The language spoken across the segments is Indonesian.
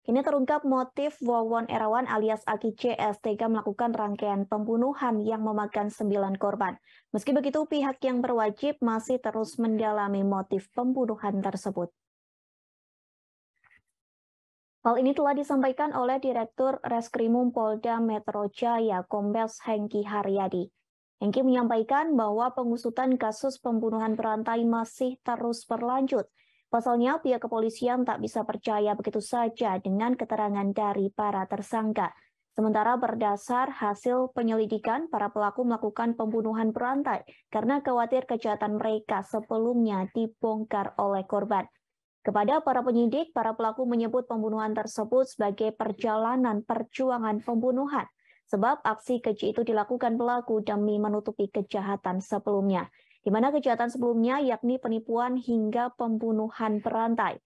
Kini terungkap motif Wawon Erawan alias Aki CS tega melakukan rangkaian pembunuhan yang memakan 9 korban. Meski begitu, pihak yang berwajib masih terus mendalami motif pembunuhan tersebut. Hal ini telah disampaikan oleh Direktur Reskrimum Polda Metro Jaya, Kombes Hengki Haryadi. Hengki menyampaikan bahwa pengusutan kasus pembunuhan berantai masih terus berlanjut. Pasalnya, pihak kepolisian tak bisa percaya begitu saja dengan keterangan dari para tersangka. Sementara berdasar hasil penyelidikan, para pelaku melakukan pembunuhan berantai karena khawatir kejahatan mereka sebelumnya dibongkar oleh korban. Kepada para penyidik, para pelaku menyebut pembunuhan tersebut sebagai perjalanan perjuangan pembunuhan, sebab aksi keji itu dilakukan pelaku demi menutupi kejahatan sebelumnya, di mana kejahatan sebelumnya yakni penipuan hingga pembunuhan berantai.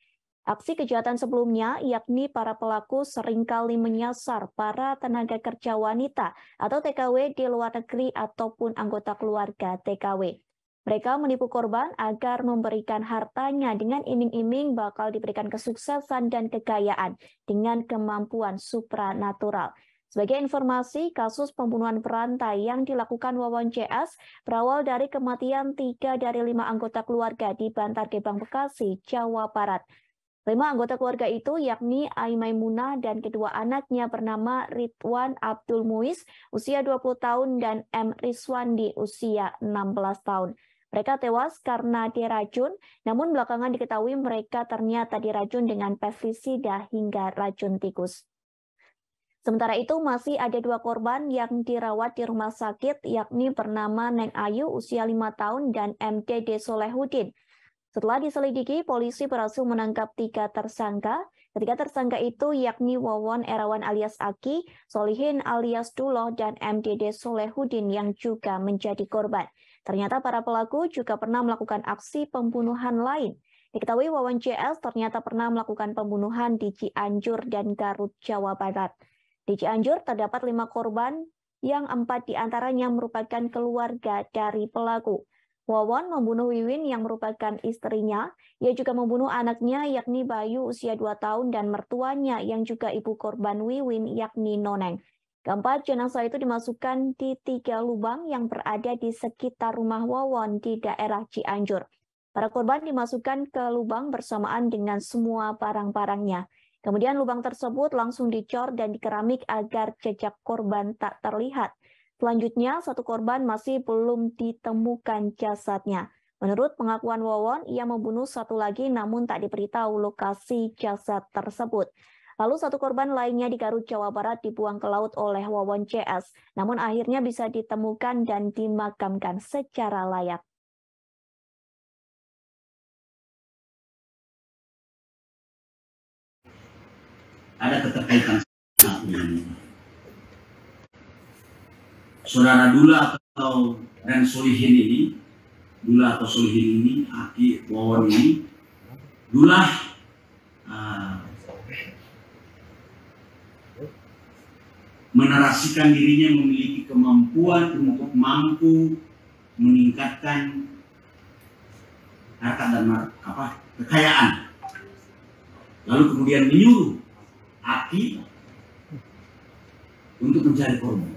Aksi kejahatan sebelumnya yakni para pelaku seringkali menyasar para tenaga kerja wanita atau TKW di luar negeri ataupun anggota keluarga TKW. Mereka menipu korban agar memberikan hartanya dengan iming-iming bakal diberikan kesuksesan dan kekayaan dengan kemampuan supranatural. Sebagai informasi, kasus pembunuhan berantai yang dilakukan Wawon CS berawal dari kematian 3 dari 5 anggota keluarga di Bantar Gebang, Bekasi, Jawa Barat. 5 anggota keluarga itu yakni Ai Maimunah dan kedua anaknya bernama Ridwan Abdul Muiz, usia 20 tahun, dan M. Rizwandi, usia 16 tahun. Mereka tewas karena diracun, namun belakangan diketahui mereka ternyata diracun dengan pestisida hingga racun tikus. Sementara itu masih ada 2 korban yang dirawat di rumah sakit, yakni bernama Neng Ayu usia 5 tahun dan MDD Solehudin. Setelah diselidiki, polisi berhasil menangkap 3 tersangka. Ketiga tersangka itu yakni Wawon Erawan alias Aki, Solihin alias Duloh, dan MDD Solehudin yang juga menjadi korban. Ternyata para pelaku juga pernah melakukan aksi pembunuhan lain. Diketahui Wawon CS ternyata pernah melakukan pembunuhan di Cianjur dan Garut, Jawa Barat. Di Cianjur terdapat 5 korban yang 4 diantaranya merupakan keluarga dari pelaku. Wawon membunuh Wiwin yang merupakan istrinya. Ia juga membunuh anaknya yakni Bayu usia 2 tahun dan mertuanya yang juga ibu korban Wiwin yakni Noneng. Keempat jenazah itu dimasukkan di 3 lubang yang berada di sekitar rumah Wawon di daerah Cianjur. Para korban dimasukkan ke lubang bersamaan dengan semua barang-barangnya. Kemudian lubang tersebut langsung dicor dan dikeramik agar jejak korban tak terlihat. Selanjutnya, 1 korban masih belum ditemukan jasadnya. Menurut pengakuan Wawon, ia membunuh 1 lagi namun tak diberitahu lokasi jasad tersebut. Lalu 1 korban lainnya di Garut, Jawa Barat dibuang ke laut oleh Wawon CS, namun akhirnya bisa ditemukan dan dimakamkan secara layak. Ada keterkaitan saudara Dula dan Solihin ini, Dula atau Solihin ini, Aki Wawon ini, Dula menarasikan dirinya memiliki kemampuan untuk mampu meningkatkan harta dan kekayaan, lalu kemudian menyuruh Aki untuk mencari korban.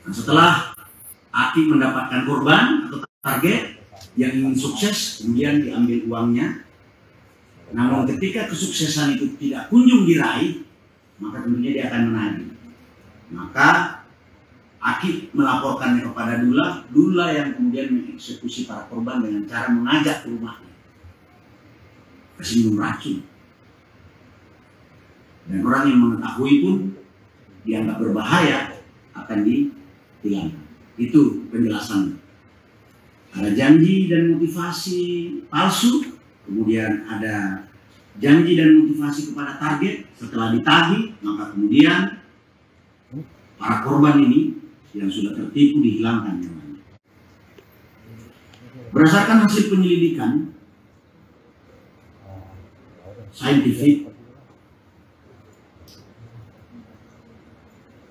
Nah, setelah Aki mendapatkan korban atau target yang ingin sukses, kemudian diambil uangnya. Namun ketika kesuksesan itu tidak kunjung diraih, maka tentunya dia akan menagih. Maka Aki melaporkannya kepada Dula, Dula yang kemudian mengeksekusi para korban dengan cara mengajak ke rumahnya, kasih minum racun. Dan orang yang mengetahui pun dianggap berbahaya akan dihilangkan. Itu penjelasannya. Ada janji dan motivasi palsu, kemudian ada janji dan motivasi kepada target. Setelah ditagih, maka kemudian para korban ini yang sudah tertipu dihilangkan nyawanya. Berdasarkan hasil penyelidikan saintifik,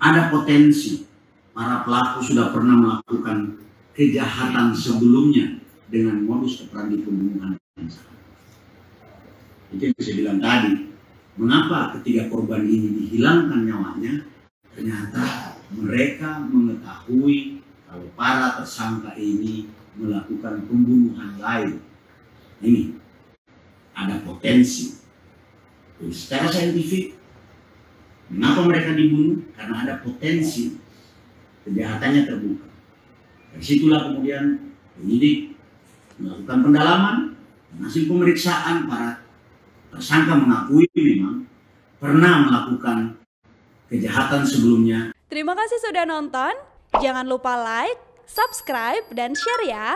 ada potensi para pelaku sudah pernah melakukan kejahatan sebelumnya dengan modus operandi pembunuhan. Itu yang saya bilang tadi. Mengapa ketiga korban ini dihilangkan nyawanya? Ternyata mereka mengetahui kalau para tersangka ini melakukan pembunuhan lain. Ini ada potensi. Jadi secara saintifik, mengapa mereka dibunuh? Karena ada potensi kejahatannya terbuka. Dari situlah kemudian penyidik melakukan pendalaman, dan hasil pemeriksaan para tersangka mengakui memang pernah melakukan kejahatan sebelumnya. Terima kasih sudah nonton. Jangan lupa like, subscribe, dan share ya.